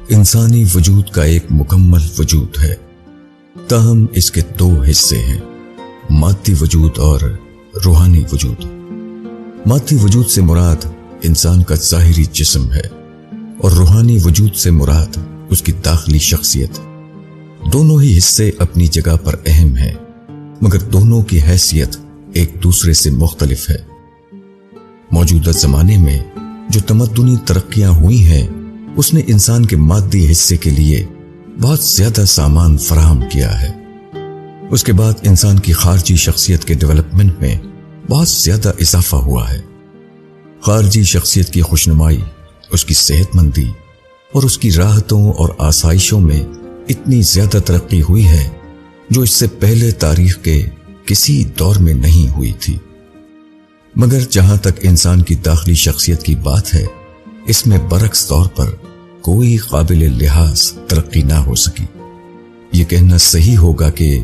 انسانی وجود کا ایک مکمل وجود ہے، تاہم اس کے دو حصے ہیں، مادی وجود اور روحانی وجود۔ مادی وجود سے مراد انسان کا ظاہری جسم ہے اور روحانی وجود سے مراد اس کی داخلی شخصیت۔ دونوں ہی حصے اپنی جگہ پر اہم ہیں، مگر دونوں کی حیثیت ایک دوسرے سے مختلف ہے۔ موجودہ زمانے میں جو تمدنی ترقیاں ہوئی ہیں اس نے انسان کے مادی حصے کے لیے بہت زیادہ سامان فراہم کیا ہے۔ اس کے بعد انسان کی خارجی شخصیت کے ڈیولپمنٹ میں بہت زیادہ اضافہ ہوا ہے۔ خارجی شخصیت کی خوشنمائی، اس کی صحت مندی اور اس کی راحتوں اور آسائشوں میں اتنی زیادہ ترقی ہوئی ہے جو اس سے پہلے تاریخ کے کسی دور میں نہیں ہوئی تھی۔ مگر جہاں تک انسان کی داخلی شخصیت کی بات ہے، اس میں برعکس طور پر کوئی قابل لحاظ ترقی نہ ہو سکی۔ یہ کہنا صحیح ہوگا کہ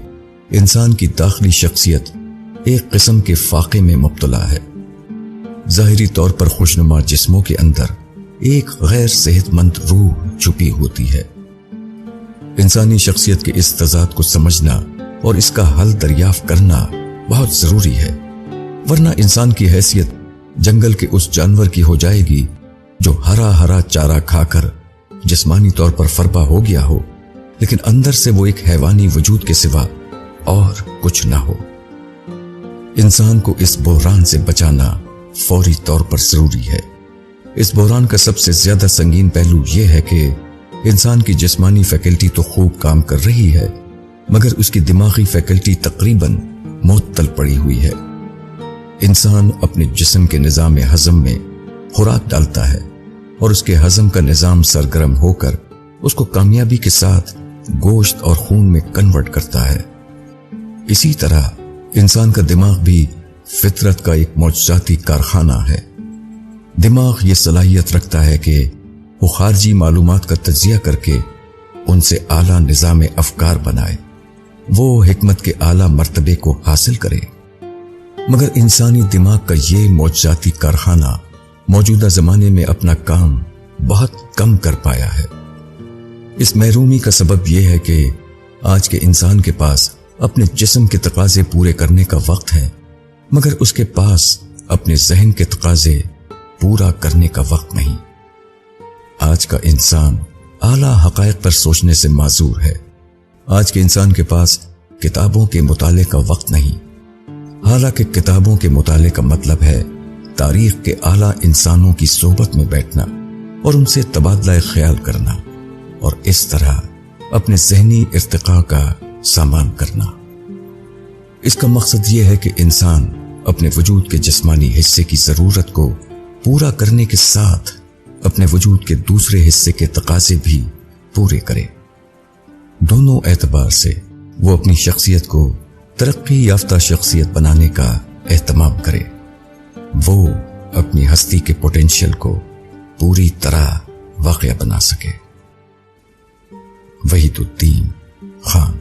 انسان کی داخلی شخصیت ایک قسم کے فاقے میں مبتلا ہے۔ ظاہری طور پر خوشنما جسموں کے اندر ایک غیر صحت مند روح چھپی ہوتی ہے۔ انسانی شخصیت کے اس تضاد کو سمجھنا اور اس کا حل دریافت کرنا بہت ضروری ہے، ورنہ انسان کی حیثیت جنگل کے اس جانور کی ہو جائے گی جو ہرا ہرا چارہ کھا کر جسمانی طور پر فربا ہو گیا ہو، لیکن اندر سے وہ ایک حیوانی وجود کے سوا اور کچھ نہ ہو۔ انسان کو اس بحران سے بچانا فوری طور پر ضروری ہے۔ اس بحران کا سب سے زیادہ سنگین پہلو یہ ہے کہ انسان کی جسمانی فیکلٹی تو خوب کام کر رہی ہے، مگر اس کی دماغی فیکلٹی تقریباً معطل پڑی ہوئی ہے۔ انسان اپنے جسم کے نظام ہضم میں خوراک ڈالتا ہے اور اس کے ہضم کا نظام سرگرم ہو کر اس کو کامیابی کے ساتھ گوشت اور خون میں کنورٹ کرتا ہے۔ اسی طرح انسان کا دماغ بھی فطرت کا ایک معجزاتی کارخانہ ہے۔ دماغ یہ صلاحیت رکھتا ہے کہ وہ خارجی معلومات کا تجزیہ کر کے ان سے اعلیٰ نظام افکار بنائے، وہ حکمت کے اعلیٰ مرتبے کو حاصل کرے۔ مگر انسانی دماغ کا یہ معجزاتی کارخانہ موجودہ زمانے میں اپنا کام بہت کم کر پایا ہے۔ اس محرومی کا سبب یہ ہے کہ آج کے انسان کے پاس اپنے جسم کے تقاضے پورے کرنے کا وقت ہے، مگر اس کے پاس اپنے ذہن کے تقاضے پورا کرنے کا وقت نہیں۔ آج کا انسان اعلیٰ حقائق پر سوچنے سے معذور ہے۔ آج کے انسان کے پاس کتابوں کے مطالعے کا وقت نہیں، حالانکہ کتابوں کے مطالعے کا مطلب ہے تاریخ کے اعلیٰ انسانوں کی صحبت میں بیٹھنا اور ان سے تبادلہ خیال کرنا، اور اس طرح اپنے ذہنی ارتقاء کا سامان کرنا۔ اس کا مقصد یہ ہے کہ انسان اپنے وجود کے جسمانی حصے کی ضرورت کو پورا کرنے کے ساتھ اپنے وجود کے دوسرے حصے کے تقاضے بھی پورے کرے۔ دونوں اعتبار سے وہ اپنی شخصیت کو ترقی یافتہ شخصیت بنانے کا اہتمام کرے، وہ اپنی ہستی کے پوٹینشل کو پوری طرح واقعہ بنا سکے۔ وحید الدین خان۔